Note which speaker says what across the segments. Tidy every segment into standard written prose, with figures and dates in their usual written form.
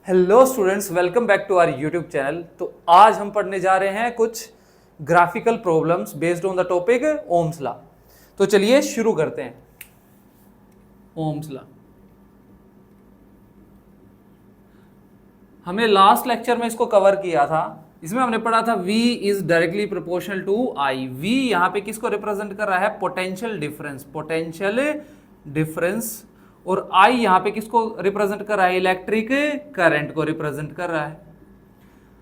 Speaker 1: Hello students, welcome back to our YouTube channel. तो आज हम पढ़ने जा रहे हैं कुछ graphical problems based on the topic Ohm's law. तो चलिए शुरू करते हैं। ओम्स लॉ हमने लास्ट लेक्चर में इसको कवर किया था। इसमें हमने पढ़ा था V is directly proportional to I। V यहाँ पे किसको रिप्रेजेंट कर रहा है? Potential difference. और I यहाँ पे किसको रिप्रेजेंट कर रहा है? इलेक्ट्रिक करंट को रिप्रेजेंट कर रहा है।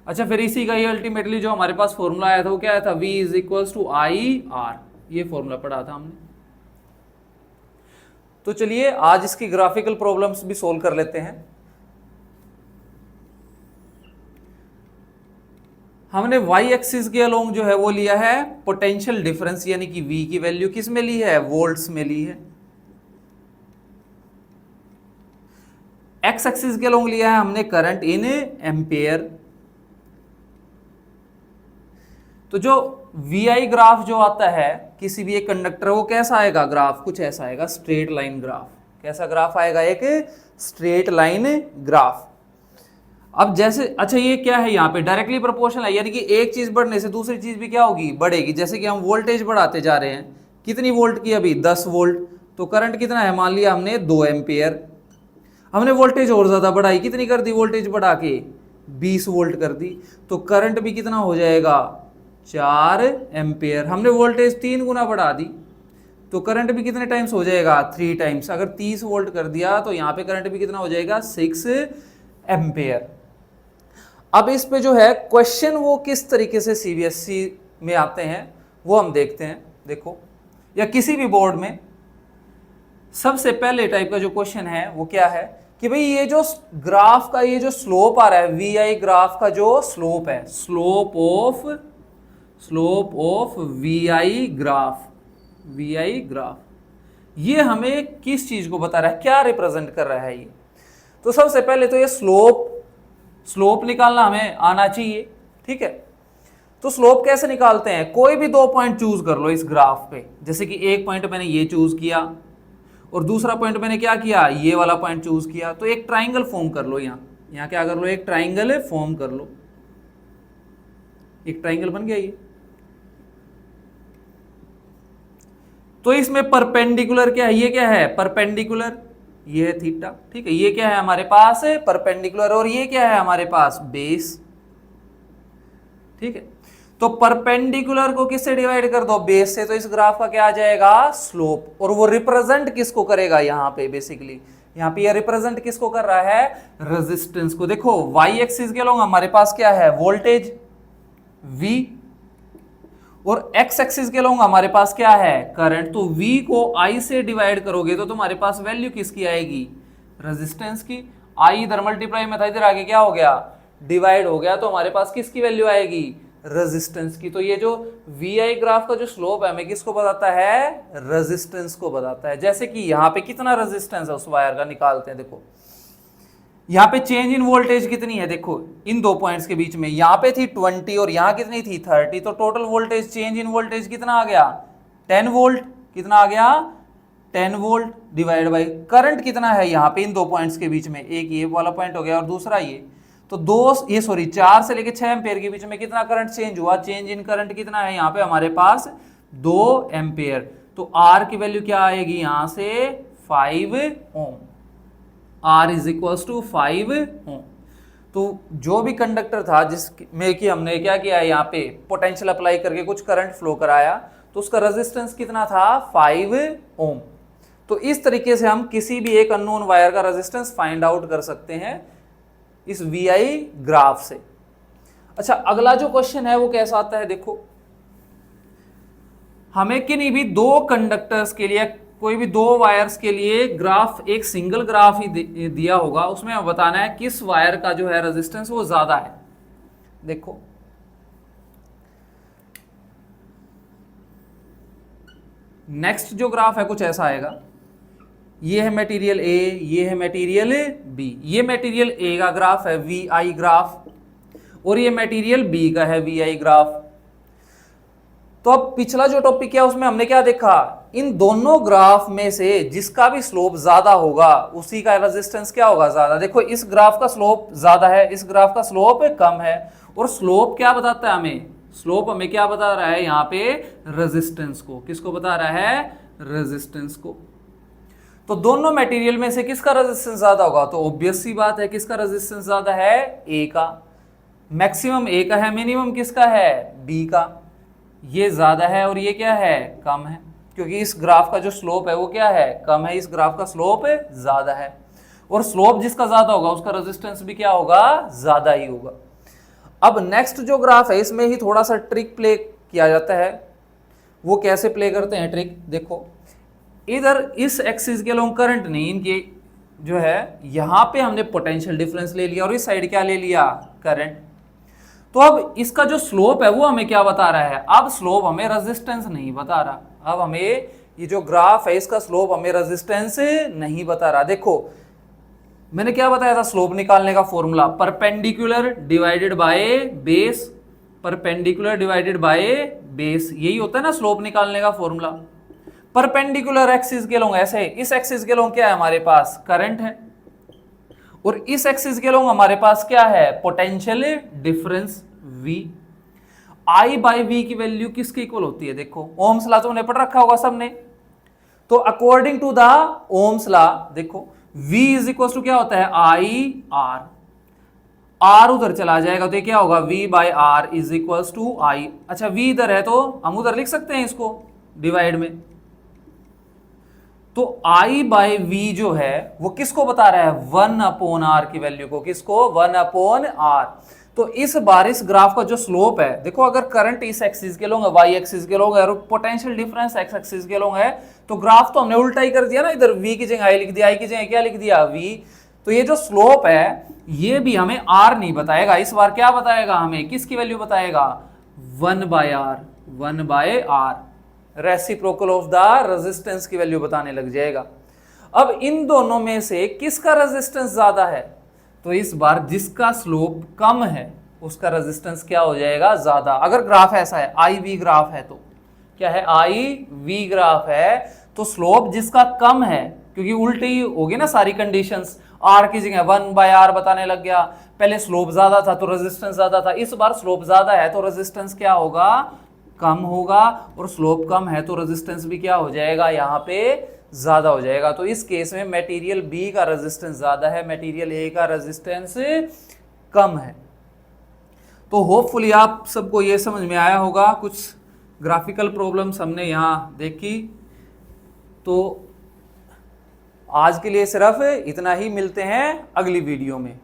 Speaker 1: अच्छा, फिर इसी का ये अल्टीमेटली जो हमारे पास फॉर्मूला आया था वो क्या आया था? V is equal to I R. ये फॉर्मूला पढ़ा था हमने। तो चलिए आज इसकी ग्राफिकल प्रॉब्लम्स भी सोल्व कर लेते हैं। हमने y एक्सिस के अलोंग जो है वो लिया है पोटेंशियल डिफरेंस, यानी कि V की वैल्यू किस में ली है? वोल्ट्स में ली है। x एक्सिस के अलोंग लिया है हमने करंट इन एम्पेयर। तो जो VI ग्राफ जो आता है किसी भी एक कंडक्टर, वो कैसा आएगा? ग्राफ कुछ ऐसा आएगा, स्ट्रेट लाइन ग्राफ। कैसा ग्राफ आएगा? एक स्ट्रेट लाइन ग्राफ। अब जैसे, अच्छा ये क्या है? यहाँ पे डायरेक्टली प्रोपोर्शनल है, यानी कि एक चीज बढ़ने से दूसरी चीज भी क्या होगी? बढ़ेगी। जैसे कि हम वोल्टेज बढ़ाते जा रहे हैं, कितनी वोल्ट की? अभी 10 वोल्ट। तो करंट कितना है? मान लिया हमने 2 एम्पियर। हमने वोल्टेज और ज्यादा बढ़ाई, कितनी कर दी? वोल्टेज बढ़ा के 20 वोल्ट कर दी। तो करंट भी कितना हो जाएगा? 4 एम्पियर। हमने वोल्टेज 3 गुना बढ़ा दी, तो करंट भी कितने टाइम्स हो जाएगा? 3 टाइम्स। अगर 30 वोल्ट कर दिया तो यहाँ पे करंट भी कितना हो जाएगा? 6 एम्पियर। अब इस पे जो है क्वेश्चन वो किस तरीके से CBSE में आते हैं वो हम देखते हैं। देखो, या किसी भी बोर्ड में सबसे पहले टाइप का जो क्वेश्चन है वो क्या है कि भाई ये जो ग्राफ का ये जो स्लोप आ रहा है, VI ग्राफ का जो स्लोप है, स्लोप ऑफ VI ग्राफ, ये हमें किस चीज को बता रहा है? क्या रिप्रेजेंट कर रहा है ये? तो सबसे पहले तो ये स्लोप निकालना हमें आना चाहिए, ठीक है। तो स्लोप कैसे निकालते हैं? कोई भी 2 पॉइंट चूज कर लो इस ग्राफ पे। जैसे कि एक पॉइंट मैंने ये चूज किया और दूसरा पॉइंट मैंने क्या किया? ये वाला पॉइंट चूज किया। तो एक ट्राइंगल फॉर्म कर लो। यहाँ क्या कर लो? एक ट्राइंगल फॉर्म कर लो। एक ट्राइंगल बन गया ये। तो इसमें परपेंडिकुलर क्या है? ये क्या है? परपेंडिकुलर। ये है थीटा, ठीक है। ये क्या है हमारे पास? परपेंडिकुलर। और ये क्या है हमारे पास? बेस, ठीक है। तो परपेंडिकुलर को किससे डिवाइड कर दो? बेस से। तो इस ग्राफ का क्या आ जाएगा? स्लोप। और वो रिप्रेजेंट किसको करेगा? यहाँ पे बेसिकली यहाँ पे ये रिप्रेजेंट किसको कर रहा है? रेजिस्टेंस को। देखो y एक्सिस के अलोंग हमारे पास क्या है? वोल्टेज V, और x एक्सिस के अलोंग हमारे पास क्या है? करंट। तो V को I से डिवाइड करोगे तो तुम्हारे पास वैल्यू किसकी आएगी? रेजिस्टेंस की। I इधर मल्टीप्लाई में था, इधर आगे क्या हो गया? डिवाइड हो गया। तो हमारे पास किसकी वैल्यू आएगी? रेजिस्टेंस की। तो ये जो VI ग्राफ का जो स्लोप है हमें किसको बताता है? रेजिस्टेंस को बताता है। जैसे कि यहाँ पे कितना रेजिस्टेंस है उस वायर का, निकालते हैं। देखो यहाँ पे चेंज इन वोल्टेज कितनी है? देखो इन 2 पॉइंट्स के बीच में, यहाँ पे थी 20 और यहाँ कितनी थी? 30। तो total voltage, change in voltage कितना आ गया? 10 वोल्ट। कितना आ गया? 10 वोल्ट। डिवाइड बाई करंट कितना है यहाँ पे इन 2 पॉइंट्स के बीच में? एक ये वाला पॉइंट हो गया और दूसरा ये। तो 4 से लेके 6 एम्पेयर के बीच में कितना करंट चेंज हुआ? चेंज इन करंट कितना है यहाँ पे हमारे पास? 2 एम्पेयर। तो R की वैल्यू क्या आएगी यहाँ से? 5 ओम। R इज इक्वल टू 5 ओम। तो जो भी कंडक्टर था जिसमें कि हमने क्या किया है, यहाँ पे पोटेंशियल अप्लाई करके कुछ करंट फ्लो कराया, तो उसका रेजिस्टेंस कितना था? 5 ओम। तो इस तरीके से हम किसी भी एक अननोन वायर का रेजिस्टेंस फाइंड आउट कर सकते हैं इस VI ग्राफ से। अच्छा, अगला जो क्वेश्चन है वो कैसा आता है? देखो, हमें किन्हीं भी 2 कंडक्टर्स के लिए, कोई भी 2 वायर्स के लिए ग्राफ, एक सिंगल ग्राफ ही दिया होगा, उसमें हमें बताना है किस वायर का जो है रेजिस्टेंस वो ज्यादा है। देखो नेक्स्ट जो ग्राफ है कुछ ऐसा आएगा। ये है मटेरियल A, ये है मटेरियल B। ये मटेरियल A का ग्राफ है VI ग्राफ, और ये मटेरियल B का है VI ग्राफ। तो अब पिछला जो टॉपिक किया उसमें हमने क्या देखा? इन दोनों ग्राफ में से जिसका भी स्लोप ज्यादा होगा उसी का रेजिस्टेंस क्या होगा, ज्यादा। देखो इस ग्राफ का स्लोप ज्यादा है, इस ग्राफ का स्लोप कम है, और स्लोप क्या बताता है हमें, स्लोप हमें क्या बता रहा है यहाँ पे, रेजिस्टेंस को। किसको बता रहा है, रेजिस्टेंस को। तो दोनों मटेरियल में से किसका रेजिस्टेंस ज्यादा होगा, तो ऑब्वियस सी बात है किसका रेजिस्टेंस ज्यादा है, ए का। मैक्सिमम ए का है, मिनिमम किसका है, बी का। ये ज्यादा है और ये क्या है, कम है, क्योंकि इस ग्राफ का जो स्लोप है वो क्या है, कम है, इस ग्राफ का स्लोप ज्यादा है। और स्लोप जिसका ज्यादा होगा उसका रेजिस्टेंस भी क्या होगा, ज्यादा ही होगा। अब नेक्स्ट जो ग्राफ है इसमें ही थोड़ा सा ट्रिक प्ले किया जाता है। वो कैसे प्ले करते हैं ट्रिक, देखो इधर इस एक्सिस के लोग करंट नहीं, इनके जो है यहां पे हमने पोटेंशियल डिफरेंस ले लिया और इस साइड क्या ले लिया, करंट। तो अब इसका जो स्लोप है वो हमें क्या बता रहा है, अब स्लोप हमें रेजिस्टेंस नहीं बता रहा। अब हमें ये जो ग्राफ है इसका स्लोप हमें रेजिस्टेंस नहीं बता रहा। देखो मैंने क्या बताया था स्लोप निकालने का formula, perpendicular divided by base, perpendicular divided by base, यही होता है ना स्लोप निकालने का फॉर्मूला। परपेंडिकुलर एक्सिस के लोग ऐसे, इस एक्सिस के लोग क्या है हमारे पास, करंट है, और इस एक्सिस के लोग हमारे पास क्या है, potential difference V। I by V की वैल्यू किसके इक्वल होती है, देखो ओम्स लॉ तुमने पढ़ रखा होगा सबने। तो according to the Ohm's law देखो V इज इक्वल टू क्या होता है, I R, R उधर चला जाएगा तो ये क्या होगा, V by R is equal to I। अच्छा V इधर है तो हम उधर लिख सकते हैं इसको डिवाइड में। तो I बाई V जो है वो किसको बता रहा है, 1 अपॉन R की वैल्यू को, किसको, 1 अपॉन R। तो इस बार इस ग्राफ का जो स्लोप है, देखो अगर करंट इस एक्सिस के लोग है, वाई एक्सिस के लोग है, और पोटेंशियल डिफरेंस एक्स एक्सिस के लोग है, तो ग्राफ तो हमने उल्टा ही कर दिया ना, इधर V की जगह I लिख दिया, I की जगह क्या लिख दिया, V। तो ये जो स्लोप है ये भी हमें R नहीं बताएगा, इस बार क्या बताएगा हमें, किसकी वैल्यू बताएगा, 1 by R, 1 by R, reciprocal of the resistance की वैल्यू बताने लग जाएगा। अब इन दोनों में से किसका रेजिस्टेंस ज्यादा है, तो इस बार जिसका स्लोप कम है उसका रेजिस्टेंस क्या हो जाएगा, ज्यादा। अगर ग्राफ ऐसा है आई वी ग्राफ है, तो क्या है, आई वी ग्राफ है, तो स्लोप जिसका कम है, क्योंकि उल्टी होगी ना सारी कंडीशंस, आर की जगह 1 बाय आर बताने लग गया, पहले स्लोप ज्यादा था तो रेजिस्टेंस ज्यादा था, इस बार स्लोप ज्यादा है तो रेजिस्टेंस क्या होगा, कम होगा, और स्लोप कम है तो रेजिस्टेंस भी क्या हो जाएगा, यहाँ पे ज्यादा हो जाएगा। तो इस केस में मटेरियल बी का रेजिस्टेंस ज्यादा है, मटेरियल ए का रेजिस्टेंस कम है। तो होपफुली आप सबको ये समझ में आया होगा, कुछ ग्राफिकल प्रॉब्लम्स हमने यहाँ देखी। तो आज के लिए सिर्फ इतना ही, मिलते हैं अगली वीडियो में।